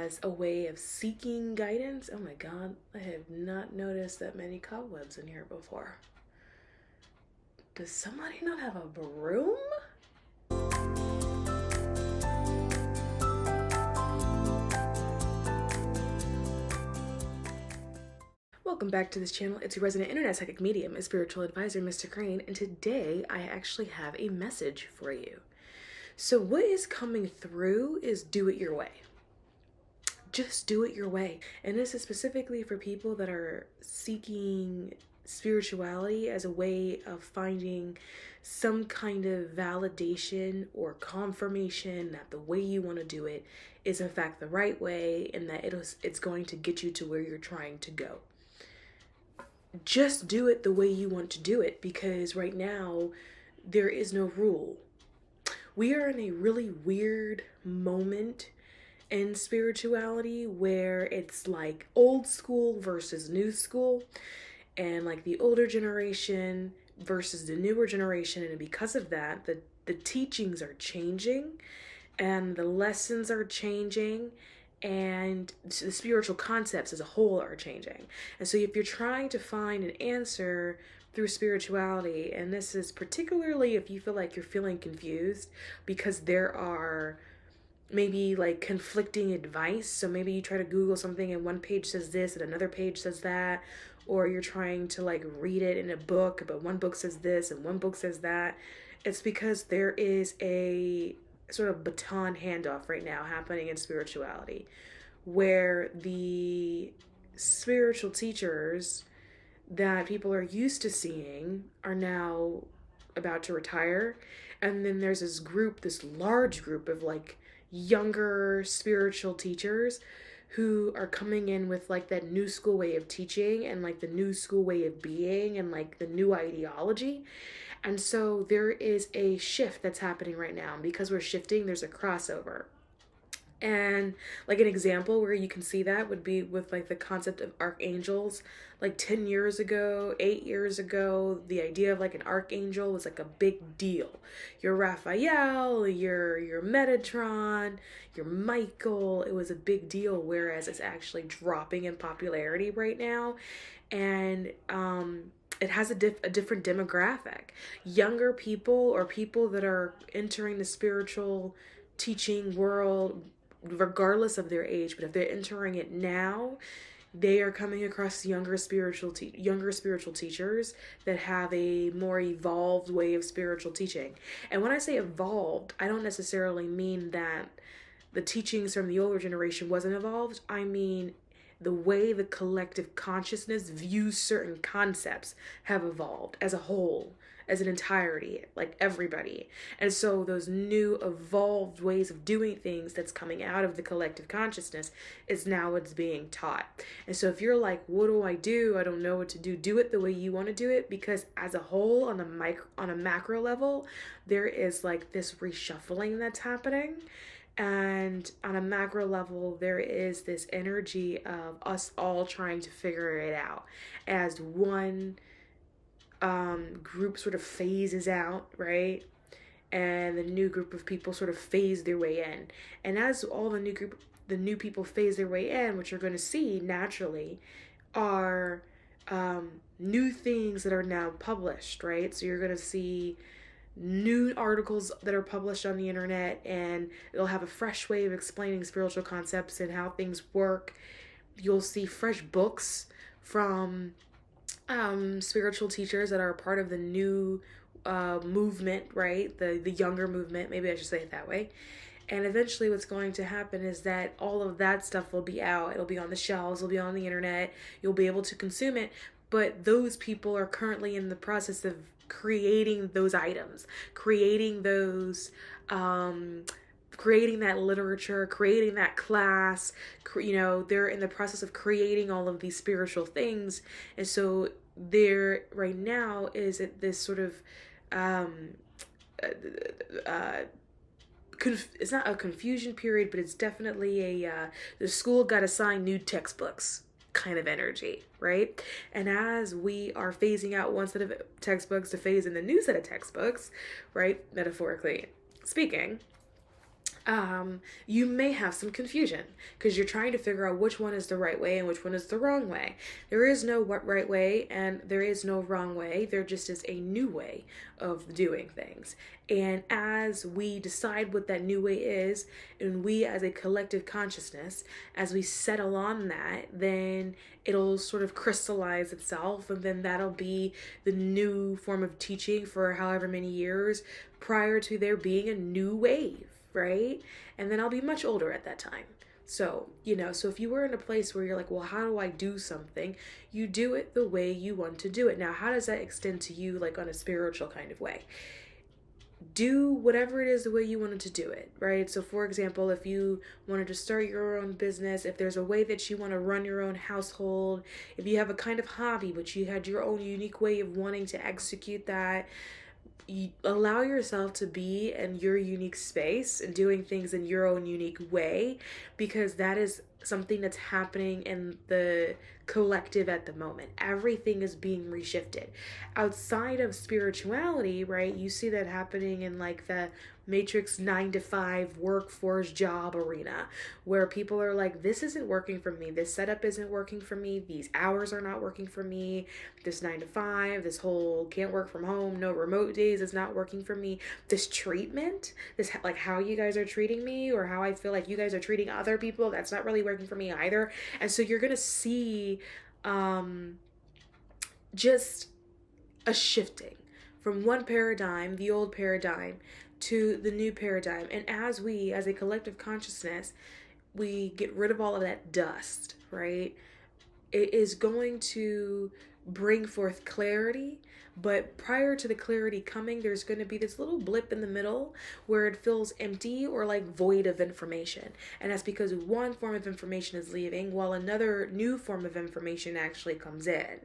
as a way of seeking guidance. Oh my God, I have not noticed that many cobwebs in here before. Does somebody not have a broom? Welcome back to this channel. It's your resident internet psychic medium and spiritual advisor, Mr. Crane, and today I actually have a message for you. So what is coming through is do it your way. Just do it your way. And this is specifically for people that are seeking spirituality as a way of finding some kind of validation or confirmation that the way you want to do it is in fact the right way, and that it's going to get you to where you're trying to go. Just do it the way you want to do it, because right now there is no rule. We are in a really weird moment in spirituality where it's like old school versus new school, and like the older generation versus the newer generation. And because of that, the teachings are changing and the lessons are changing, and the spiritual concepts as a whole are changing. And so if you're trying to find an answer through spirituality, and this is particularly if you feel like you're feeling confused because there are maybe like conflicting advice. So maybe you try to Google something and one page says this and another page says that, or you're trying to like read it in a book, but one book says this and one book says that. It's because there is a sort of baton handoff right now happening in spirituality, where the spiritual teachers that people are used to seeing are now about to retire. And then there's this large group of like younger spiritual teachers who are coming in with like that new school way of teaching and like the new school way of being and like the new ideology. And so there is a shift that's happening right now. And because we're shifting, there's a crossover. And like an example where you can see that would be with like the concept of archangels. Like 10 years ago, 8 years ago, the idea of like an archangel was like a big deal. You're Raphael, you're Metatron, you're Michael. It was a big deal, whereas it's actually dropping in popularity right now. And it has a different demographic. Younger people, or people that are entering the spiritual teaching world regardless of their age, but if they're entering it now, they are coming across younger spiritual teachers that have a more evolved way of spiritual teaching. And when I say evolved, I don't necessarily mean that the teachings from the older generation wasn't evolved. I mean the way the collective consciousness views certain concepts have evolved as a whole, as an entirety, like everybody. And so those new evolved ways of doing things that's coming out of the collective consciousness is now what's being taught. And so if you're like, what do? I don't know what to do. Do it the way you want to do it, because as a whole, on a macro level, there is like this reshuffling that's happening. And on a macro level, there is this energy of us all trying to figure it out as one group sort of phases out, right? And the new group of people sort of phase their way in. And as all the new people phase their way in, what you're going to see naturally are new things that are now published, right? So you're going to see new articles that are published on the internet, and it'll have a fresh way of explaining spiritual concepts and how things work. You'll see fresh books from spiritual teachers that are a part of the new movement, right? The younger movement, maybe I should say it that way. And eventually what's going to happen is that all of that stuff will be out. It'll be on the shelves, it'll be on the internet, you'll be able to consume it. But those people are currently in the process of creating those items, creating that literature, creating that class, they're in the process of creating all of these spiritual things. And so there right now is at this sort of, it's not a confusion period, but it's definitely the school got assigned new textbooks kind of energy, right? And as we are phasing out one set of textbooks to phase in the new set of textbooks, right, metaphorically speaking, you may have some confusion because you're trying to figure out which one is the right way and which one is the wrong way. There is no right way and there is no wrong way. There just is a new way of doing things. And as we decide what that new way is, and we as a collective consciousness, as we settle on that, then it'll sort of crystallize itself, and then that'll be the new form of teaching for however many years prior to there being a new wave, right? And then I'll be much older at that time. So, so if you were in a place where you're like, well, how do I do something? You do it the way you want to do it. Now, how does that extend to you, like on a spiritual kind of way? Do whatever it is the way you wanted to do it, right? So for example, if you wanted to start your own business, if there's a way that you want to run your own household, if you have a kind of hobby, but you had your own unique way of wanting to execute that, you allow yourself to be in your unique space and doing things in your own unique way, because that is something that's happening in the collective at the moment. Everything is being reshifted. Outside of spirituality, right? You see that happening in like the Matrix 9 to 5 workforce job arena, where people are like, this isn't working for me. This setup isn't working for me. These hours are not working for me. This 9 to 5, this whole can't work from home, no remote days is not working for me. This treatment, this like how you guys are treating me or how I feel like you guys are treating other people, that's not really working for me either. And so you're going to see just a shifting from one paradigm, the old paradigm, to the new paradigm. And as we, as a collective consciousness, we get rid of all of that dust, right? It is going to bring forth clarity. But prior to the clarity coming, there's going to be this little blip in the middle where it feels empty or like void of information. And that's because one form of information is leaving while another new form of information actually comes in.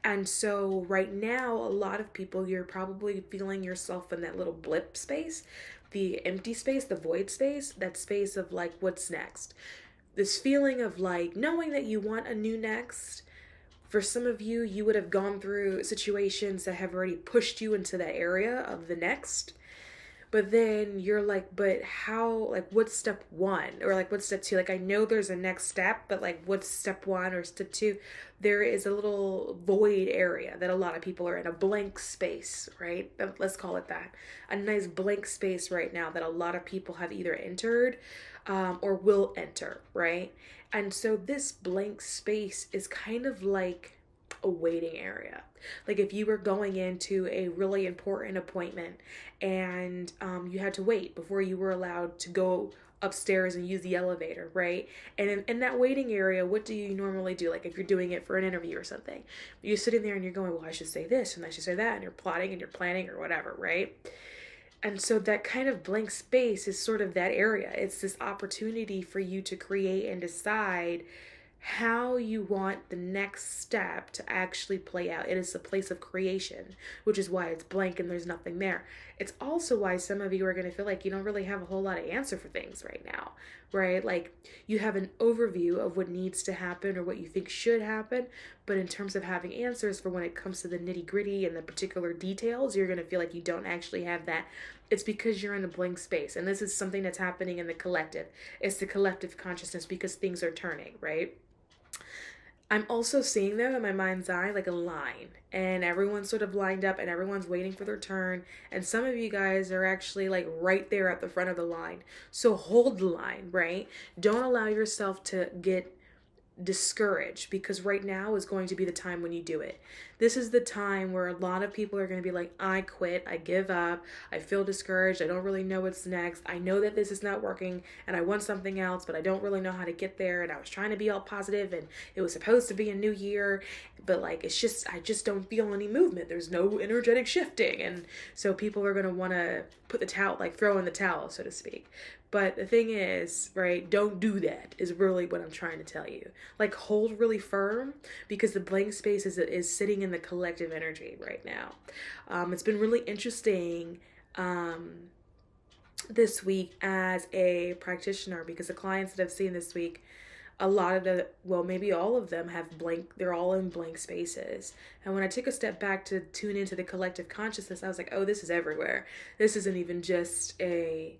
And so right now, a lot of people, you're probably feeling yourself in that little blip space, the empty space, the void space, that space of like, what's next? This feeling of like knowing that you want a new next. For some of you, you would have gone through situations that have already pushed you into that area of the next. But then you're like, but how, like, what's step one? Or like, what's step two? Like, I know there's a next step, but like, what's step one or step two? There is a little void area that a lot of people are in, a blank space, right? Let's call it that. A nice blank space right now that a lot of people have either entered or will enter, right? And so this blank space is kind of like a waiting area. Like if you were going into a really important appointment and you had to wait before you were allowed to go upstairs and use the elevator, right? And in that waiting area, what do you normally do? Like if you're doing it for an interview or something, you're sitting there and you're going, well, I should say this and I should say that, and you're plotting and you're planning or whatever, right? And so that kind of blank space is sort of that area. It's this opportunity for you to create and decide how you want the next step to actually play out. It is a place of creation, which is why it's blank and there's nothing there. It's also why some of you are going to feel like you don't really have a whole lot of answer for things right now, right? Like you have an overview of what needs to happen or what you think should happen, but in terms of having answers for when it comes to the nitty gritty and the particular details, you're going to feel like you don't actually have that. It's because you're in a blank space. And this is something that's happening in the collective. It's the collective consciousness because things are turning, right? I'm also seeing them in my mind's eye like a line, and everyone's sort of lined up and everyone's waiting for their turn, and some of you guys are actually like right there at the front of the line. So hold the line, right? Don't allow yourself to get discouraged, because right now is going to be the time when you do it. This is the time where a lot of people are going to be like, I quit, I give up, I feel discouraged, I don't really know what's next, I know that this is not working and I want something else, but I don't really know how to get there, and I was trying to be all positive and it was supposed to be a new year, but like it's just, I just don't feel any movement, there's no energetic shifting. And so people are going to want to put the towel, like throw in the towel, so to speak. But the thing is, right, don't do that is really what I'm trying to tell you. Like hold really firm, because the blank space is sitting in the collective energy right now. It's been really interesting this week as a practitioner, because the clients that I've seen this week, a lot of the, well, maybe all of them have blank, they're all in blank spaces. And when I took a step back to tune into the collective consciousness, I was like, oh, this is everywhere. This isn't even just a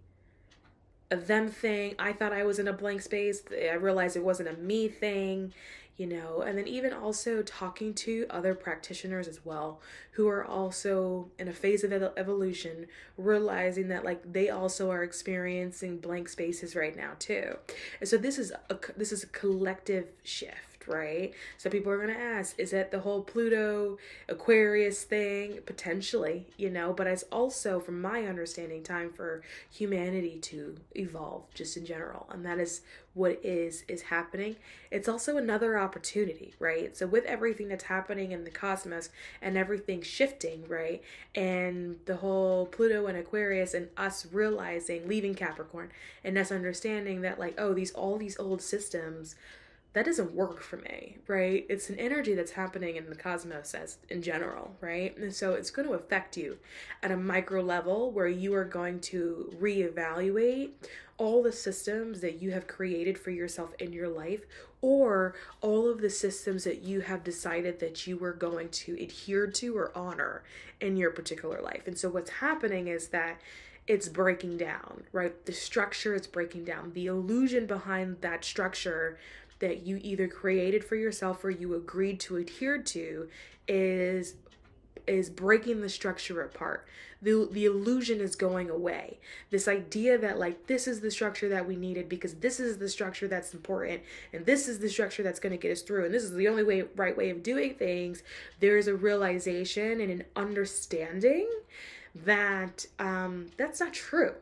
a them thing. I thought I was in a blank space. I realized it wasn't a me thing, and then even also talking to other practitioners as well who are also in a phase of evolution, realizing that like they also are experiencing blank spaces right now too. And so this is a collective shift, right? So people are going to ask, is that the whole Pluto Aquarius thing? Potentially, but it's also, from my understanding, time for humanity to evolve just in general. And that is what is happening. It's also another opportunity, right? So with everything that's happening in the cosmos and everything shifting, right? And the whole Pluto and Aquarius and us realizing, leaving Capricorn, and us understanding that like, oh, all these old systems, that doesn't work for me, right? It's an energy that's happening in the cosmos as in general, right? And so it's going to affect you at a micro level where you are going to reevaluate all the systems that you have created for yourself in your life, or all of the systems that you have decided that you were going to adhere to or honor in your particular life. And so what's happening is that it's breaking down, right? The structure is breaking down. The illusion behind that structure that you either created for yourself or you agreed to adhere to is breaking the structure apart. The illusion is going away. This idea that like this is the structure that we needed because this is the structure that's important and this is the structure that's going to get us through and this is the only right way of doing things. There's a realization and an understanding that that's not true.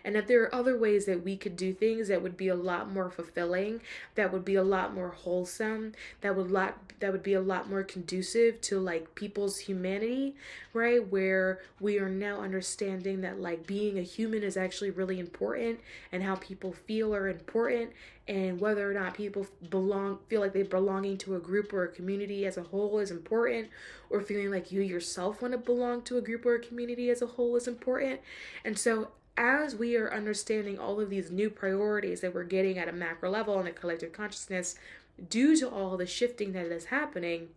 And that there are other ways that we could do things that would be a lot more fulfilling, that would be a lot more wholesome, that would be a lot more conducive to like people's humanity, right? Where we are now understanding that like being a human is actually really important, and how people feel are important, and whether or not people feel like they're belonging to a group or a community as a whole is important, or feeling like you yourself want to belong to a group or a community as a whole is important. And so as we are understanding all of these new priorities that we're getting at a macro level in a collective consciousness, due to all the shifting that is happening,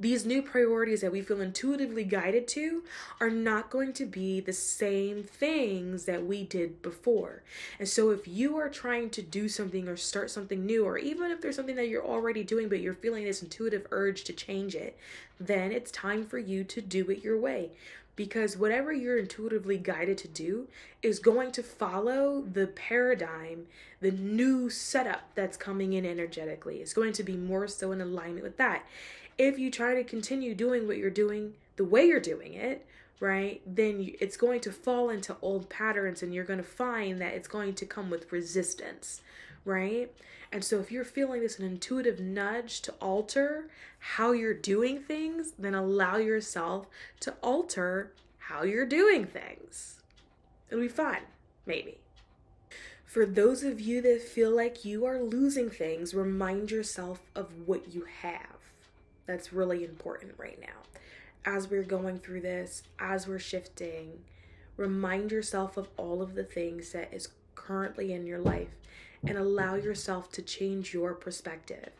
these new priorities that we feel intuitively guided to are not going to be the same things that we did before. And so if you are trying to do something or start something new, or even if there's something that you're already doing but you're feeling this intuitive urge to change it, then it's time for you to do it your way. Because whatever you're intuitively guided to do is going to follow the paradigm, the new setup that's coming in energetically. It's going to be more so in alignment with that. If you try to continue doing what you're doing the way you're doing it, right, then it's going to fall into old patterns, and you're going to find that it's going to come with resistance, right? And so if you're feeling this an intuitive nudge to alter how you're doing things, then allow yourself to alter how you're doing things. It'll be fun, maybe. For those of you that feel like you are losing things, remind yourself of what you have. That's really important right now. As we're going through this, as we're shifting, remind yourself of all of the things that is currently in your life, and allow yourself to change your perspective.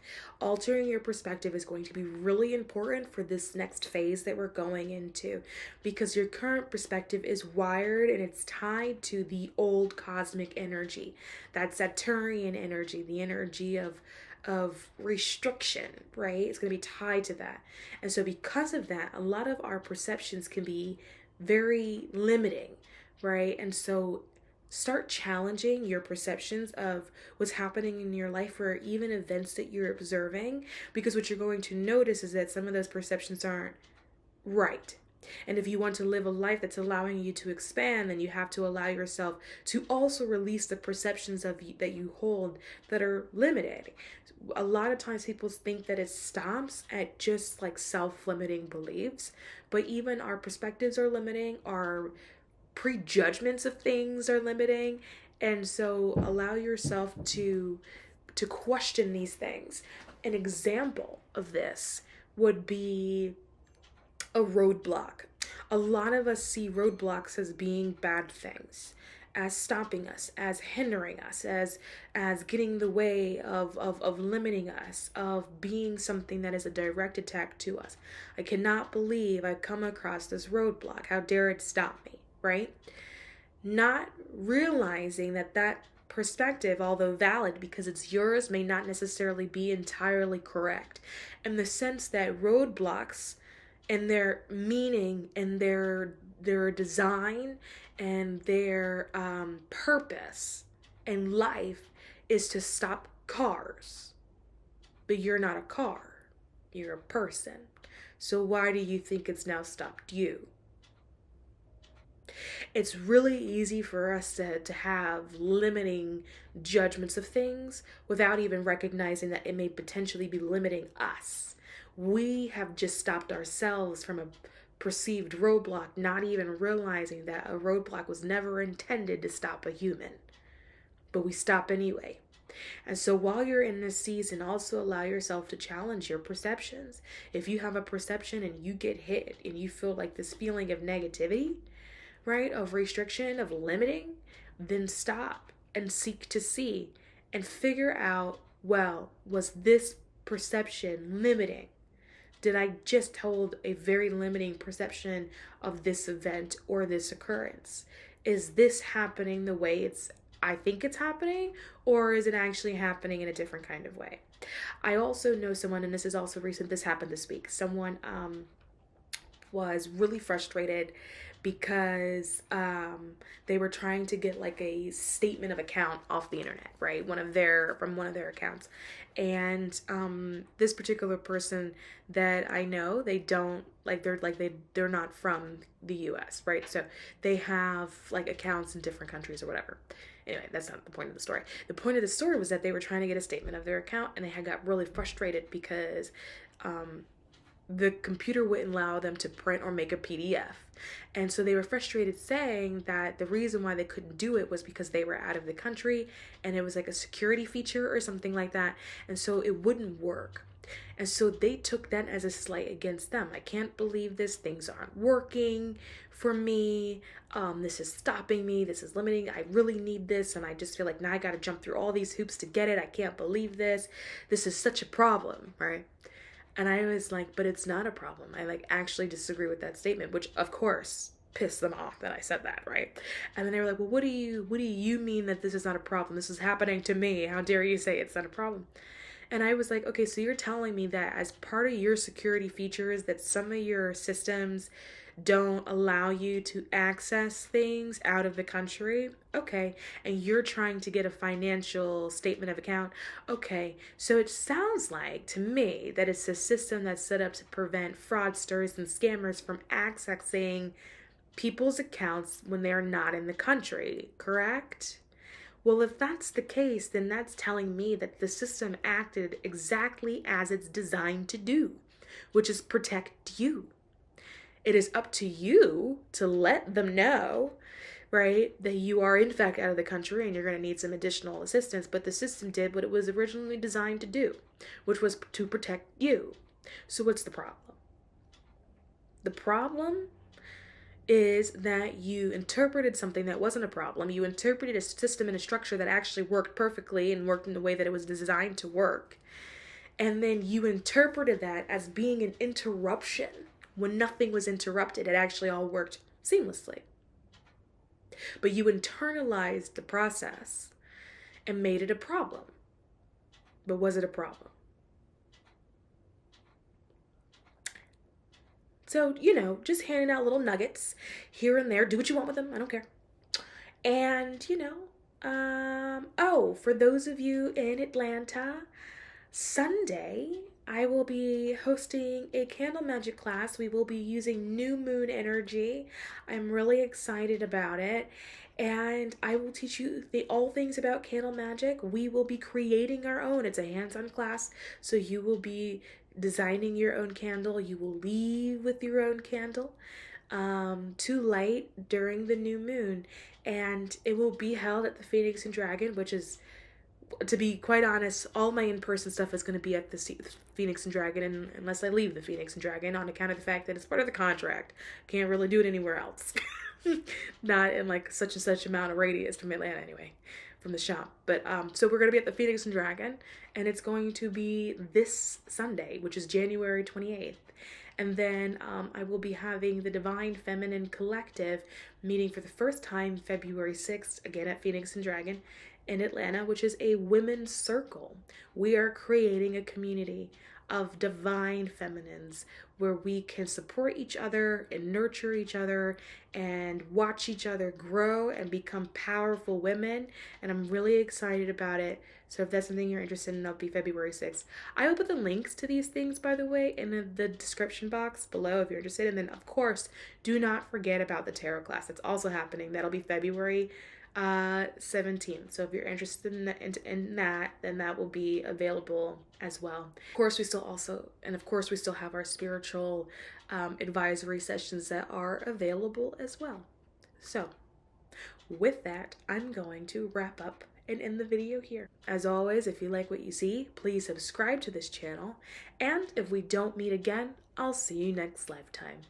Altering your perspective is going to be really important for this next phase that we're going into, because your current perspective is wired and it's tied to the old cosmic energy, that Saturnian energy, the energy of restriction, right? It's going to be tied to that. And so because of that, a lot of our perceptions can be very limiting, right? And so start challenging your perceptions of what's happening in your life, or even events that you're observing, because what you're going to notice is that some of those perceptions aren't right. And if you want to live a life that's allowing you to expand, then you have to allow yourself to also release the perceptions of you, that you hold, that are limited. A lot of times people think that it stops at just like self-limiting beliefs, but even our perspectives are limiting, our prejudgments of things are limiting. And so allow yourself to question these things. An example of this would be a roadblock. A lot of us see roadblocks as being bad things, as stopping us, as hindering us, as getting in the way of limiting us, of being something that is a direct attack to us. I cannot believe I've come across this roadblock. How dare it stop me, right? not realizing that that perspective, although valid because it's yours, may not necessarily be entirely correct, in the sense that roadblocks and their meaning and their design and their purpose in life is to stop cars. But you're not a car, you're a person. So why do you think it's now stopped you? It's really easy for us to have limiting judgments of things without even recognizing that it may potentially be limiting us. We have just stopped ourselves from a perceived roadblock, not even realizing that a roadblock was never intended to stop a human. But we stop anyway. And so while you're in this season, also allow yourself to challenge your perceptions. If you have a perception and you get hit and you feel like this feeling of negativity, right, of restriction, of limiting, then stop and seek to see and figure out, well, was this perception limiting? Did I just hold a very limiting perception of this event or this occurrence? Is this happening the way I think it's happening, or is it actually happening in a different kind of way? I also know someone, and this is also recent, this happened this week. Someone was really frustrated because they were trying to get like a statement of account off the internet, right? From one of their accounts. And this particular person that I know, they're not from the US, right? So they have like accounts in different countries or whatever. Anyway, that's not the point of the story. The point of the story was that they were trying to get a statement of their account, and they had got really frustrated because the computer wouldn't allow them to print or make a PDF. And so they were frustrated, saying that the reason why they couldn't do it was because they were out of the country and it was like a security feature or something like that. And so it wouldn't work. And so they took that as a slight against them. I can't believe this. Things aren't working for me. This is stopping me. This is limiting. I really need this. And I just feel like now I got to jump through all these hoops to get it. I can't believe this. This is such a problem, right? And I was like, but it's not a problem. I actually disagree with that statement, which of course pissed them off that I said that, right? And then they were like, well, what do you mean that this is not a problem? This is happening to me. How dare you say it's not a problem? And I was like, okay, so you're telling me that as part of your security features that some of your systems don't allow you to access things out of the country. Okay. And you're trying to get a financial statement of account. Okay. So it sounds like to me that it's a system that's set up to prevent fraudsters and scammers from accessing people's accounts when they're not in the country, correct? Well, if that's the case, then that's telling me that the system acted exactly as it's designed to do, which is protect you. It is up to you to let them know, right, that you are in fact out of the country and you're going to need some additional assistance. But the system did what it was originally designed to do, which was to protect you. So what's the problem? The problem is that you interpreted something that wasn't a problem. You interpreted a system and a structure that actually worked perfectly and worked in the way that it was designed to work. And then you interpreted that as being an interruption when nothing was interrupted. It actually all worked seamlessly. But you internalized the process and made it a problem. But was it a problem? So, just handing out little nuggets here and there. Do what you want with them. I don't care. And, for those of you in Atlanta, Sunday, I will be hosting a candle magic class. We will be using new moon energy. I'm really excited about it. And I will teach you all things about candle magic. We will be creating our own. It's a hands-on class. So you will be designing your own candle. You will leave with your own candle to light during the new moon. And it will be held at the Phoenix and Dragon, which is, to be quite honest, all my in-person stuff is going to be at the Phoenix and Dragon, unless I leave the Phoenix and Dragon on account of the fact that it's part of the contract. Can't really do it anywhere else. Not in such and such amount of radius from Atlanta anyway, from the shop. But so we're going to be at the Phoenix and Dragon, and it's going to be this Sunday, which is January 28th. And then I will be having the Divine Feminine Collective meeting for the first time February 6th, again at Phoenix and Dragon in Atlanta, which is a women's circle. We are creating a community of divine feminines where we can support each other and nurture each other and watch each other grow and become powerful women. And I'm really excited about it. So if that's something you're interested in, that'll be February 6th. I will put the links to these things, by the way, in the description box below if you're interested. And then, of course, do not forget about the tarot class. That's also happening. That'll be February 17th. So if you're interested in that, then that will be available as well. Of course, we still have our spiritual advisory sessions that are available as well. So with that, I'm going to wrap up and end the video here. As always, if you like what you see, please subscribe to this channel. And if we don't meet again, I'll see you next lifetime.